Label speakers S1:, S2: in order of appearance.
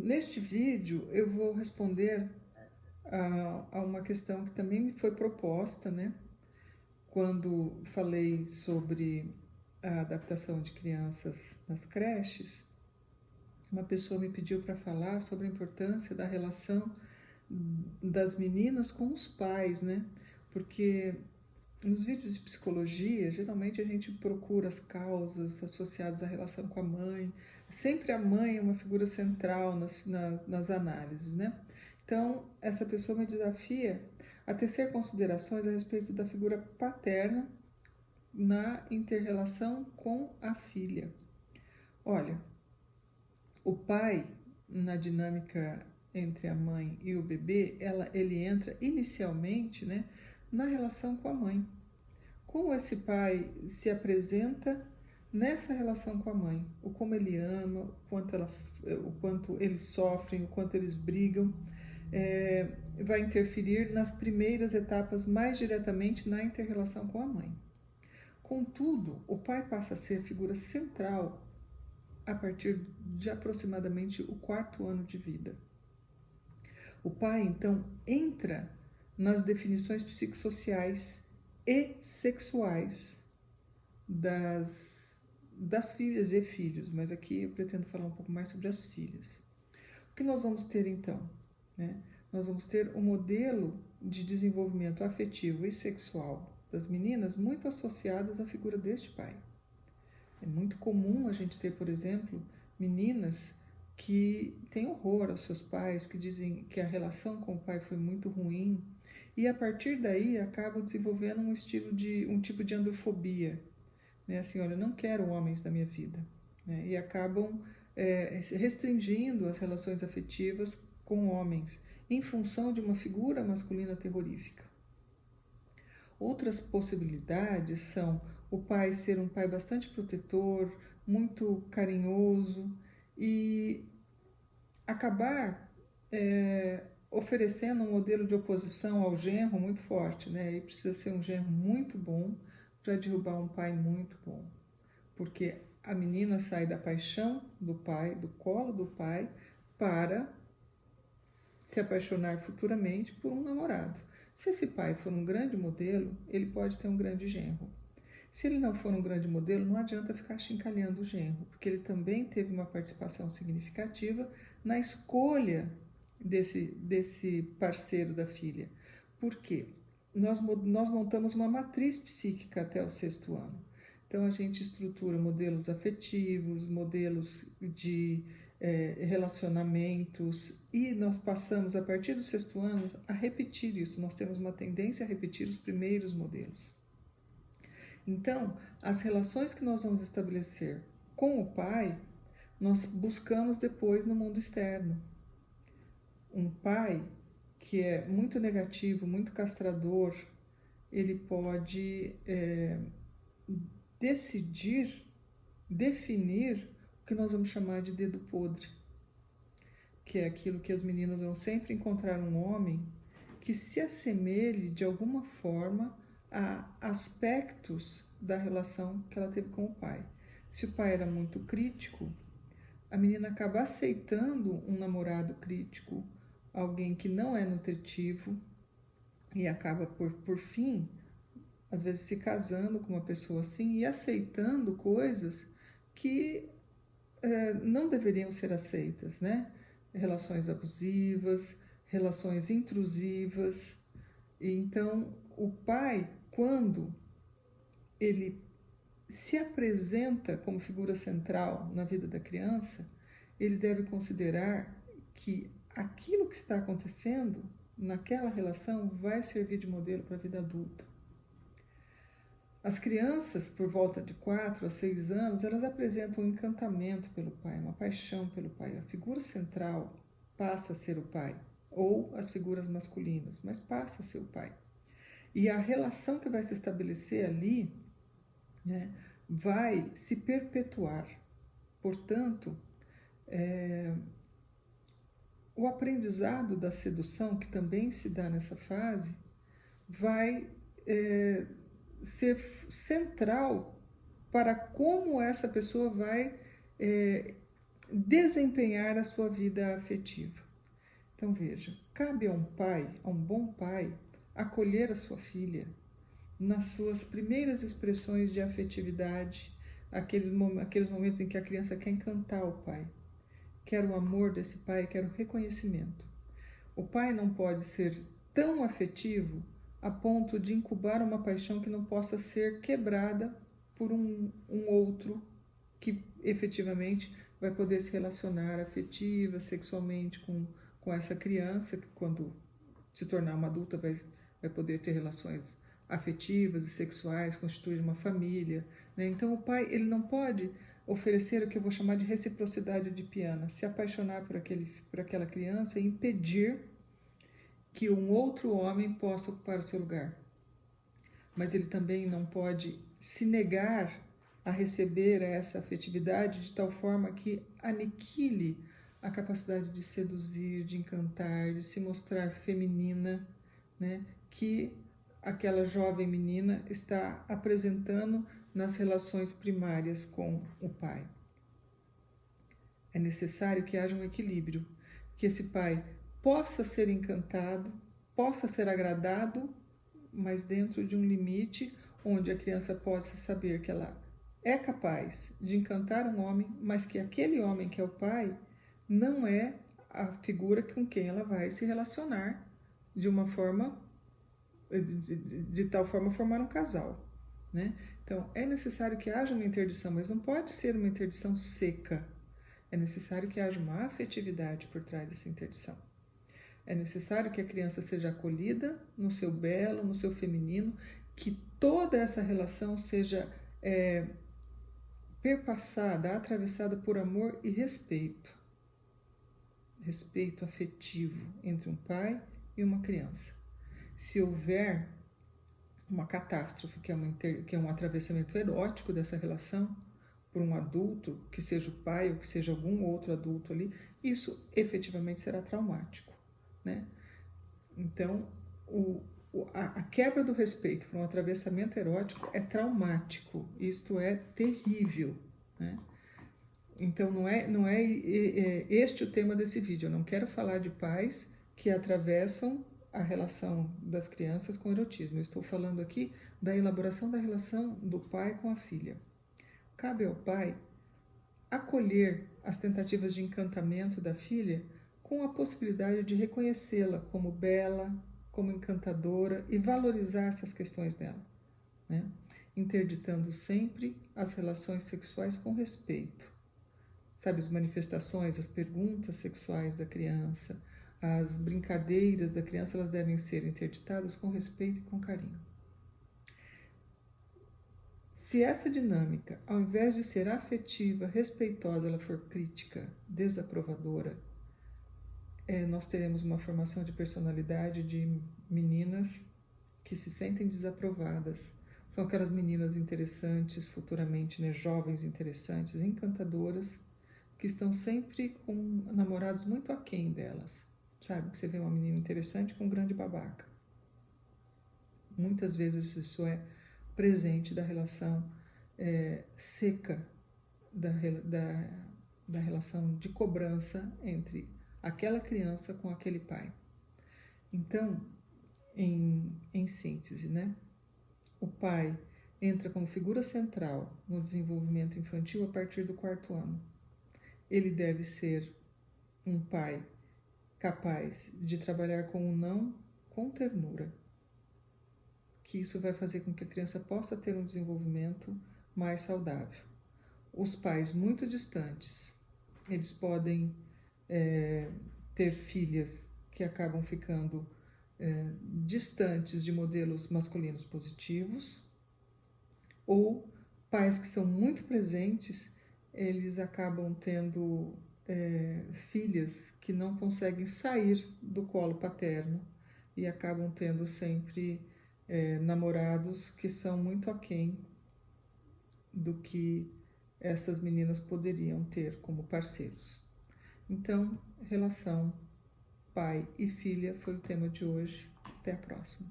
S1: Neste vídeo eu vou responder a uma questão que também me foi proposta, né? Quando falei sobre a adaptação de crianças nas creches, uma pessoa me pediu para falar sobre a importância da relação das meninas com os pais, né? Porque nos vídeos de psicologia, geralmente a gente procura as causas associadas à relação com a mãe. Sempre a mãe é uma figura central nas análises, né? Então, essa pessoa me desafia a tecer considerações a respeito da figura paterna na inter-relação com a filha. Olha, o pai, na dinâmica entre a mãe e o bebê, ele entra inicialmente, né, na relação com a mãe. Como esse pai se apresenta nessa relação com a mãe, o como ele ama, o quanto eles sofrem, o quanto eles brigam, vai interferir nas primeiras etapas mais diretamente na inter-relação com a mãe. Contudo, o pai passa a ser figura central a partir de aproximadamente o 4º ano de vida. O pai, então, entra nas definições psicossociais e sexuais das filhas e filhos, mas aqui eu pretendo falar um pouco mais sobre as filhas. O que nós vamos ter então? Né? Nós vamos ter um modelo de desenvolvimento afetivo e sexual das meninas muito associadas à figura deste pai. É muito comum a gente ter, por exemplo, meninas que têm horror aos seus pais, que dizem que a relação com o pai foi muito ruim, e a partir daí acabam desenvolvendo um tipo de androfobia, né? Assim, olha, eu não quero homens na minha vida, né? E acabam restringindo as relações afetivas com homens em função de uma figura masculina terrorífica. Outras possibilidades são o pai ser um pai bastante protetor, muito carinhoso e acabar oferecendo um modelo de oposição ao genro muito forte, né? E precisa ser um genro muito bom para derrubar um pai muito bom, porque a menina sai da paixão do pai, do colo do pai, para se apaixonar futuramente por um namorado. Se esse pai for um grande modelo, ele pode ter um grande genro. Se ele não for um grande modelo, não adianta ficar chincalhando o genro, porque ele também teve uma participação significativa na escolha desse parceiro da filha. Por quê? Nós montamos uma matriz psíquica até o 6º ano. Então, a gente estrutura modelos afetivos, modelos de relacionamentos, e nós passamos, a partir do 6º ano, a repetir isso. Nós temos uma tendência a repetir os primeiros modelos. Então, as relações que nós vamos estabelecer com o pai, nós buscamos depois no mundo externo. Um pai que é muito negativo, muito castrador, ele pode definir o que nós vamos chamar de dedo podre, que é aquilo que as meninas vão sempre encontrar um homem que se assemelhe de alguma forma a aspectos da relação que ela teve com o pai. Se o pai era muito crítico, a menina acaba aceitando um namorado crítico, alguém que não é nutritivo, e acaba por fim, às vezes se casando com uma pessoa assim e aceitando coisas que não deveriam ser aceitas, né? Relações abusivas, relações intrusivas. E então, o pai, quando ele se apresenta como figura central na vida da criança, ele deve considerar que aquilo que está acontecendo naquela relação vai servir de modelo para a vida adulta. As crianças, por volta de 4 a 6 anos, elas apresentam um encantamento pelo pai, uma paixão pelo pai. A figura central passa a ser o pai, ou as figuras masculinas, mas passa a ser o pai. E a relação que vai se estabelecer ali, né, vai se perpetuar. Portanto, o aprendizado da sedução, que também se dá nessa fase, vai ser central para como essa pessoa vai desempenhar a sua vida afetiva. Então veja, cabe a um pai, a um bom pai, acolher a sua filha nas suas primeiras expressões de afetividade, aqueles momentos em que a criança quer encantar o pai, quer o amor desse pai, quer o reconhecimento. O pai não pode ser tão afetivo a ponto de incubar uma paixão que não possa ser quebrada por um outro que efetivamente vai poder se relacionar afetiva, sexualmente com essa criança, que quando se tornar uma adulta vai poder ter relações afetivas e sexuais, constituir uma família, né? Então o pai, ele não pode oferecer o que eu vou chamar de reciprocidade edipiana, se apaixonar por aquela criança e impedir que um outro homem possa ocupar o seu lugar. Mas ele também não pode se negar a receber essa afetividade de tal forma que aniquile a capacidade de seduzir, de encantar, de se mostrar feminina, né? Que aquela jovem menina está apresentando nas relações primárias com o pai. É necessário que haja um equilíbrio, que esse pai possa ser encantado, possa ser agradado, mas dentro de um limite onde a criança possa saber que ela é capaz de encantar um homem, mas que aquele homem que é o pai não é a figura com quem ela vai se relacionar de uma forma, de tal forma formar um casal, né? Então é necessário que haja uma interdição, mas não pode ser uma interdição seca. É necessário que haja uma afetividade por trás dessa interdição. É necessário que a criança seja acolhida no seu belo, no seu feminino, que toda essa relação seja perpassada, atravessada por amor e respeito. Respeito afetivo entre um pai e uma criança. Se houver uma catástrofe, que é um atravessamento erótico dessa relação, por um adulto, que seja o pai ou que seja algum outro adulto ali, isso efetivamente será traumático, né? Então, a quebra do respeito por um atravessamento erótico é traumático, isto é terrível, né? Então, não é este o tema desse vídeo. Eu não quero falar de pais que atravessam a relação das crianças com erotismo. Eu estou falando aqui da elaboração da relação do pai com a filha. Cabe ao pai acolher as tentativas de encantamento da filha com a possibilidade de reconhecê-la como bela, como encantadora e valorizar essas questões dela, né? Interditando sempre as relações sexuais com respeito. Sabe, as manifestações, as perguntas sexuais da criança, as brincadeiras da criança, elas devem ser interditadas com respeito e com carinho. Se essa dinâmica, ao invés de ser afetiva, respeitosa, ela for crítica, desaprovadora, nós teremos uma formação de personalidade de meninas que se sentem desaprovadas. São aquelas meninas interessantes, futuramente, né, jovens interessantes, encantadoras, que estão sempre com namorados muito aquém delas. Sabe, que você vê uma menina interessante com um grande babaca. Muitas vezes isso é presente da relação seca, da relação de cobrança entre aquela criança com aquele pai. Então, em síntese, né? O pai entra como figura central no desenvolvimento infantil a partir do 4º ano. Ele deve ser um pai capaz de trabalhar com o não com ternura, que isso vai fazer com que a criança possa ter um desenvolvimento mais saudável. Os pais muito distantes, eles podem ter filhas que acabam ficando distantes de modelos masculinos positivos, ou pais que são muito presentes, eles acabam tendo filhas que não conseguem sair do colo paterno e acabam tendo sempre namorados que são muito aquém do que essas meninas poderiam ter como parceiros. Então, relação pai e filha foi o tema de hoje. Até a próxima.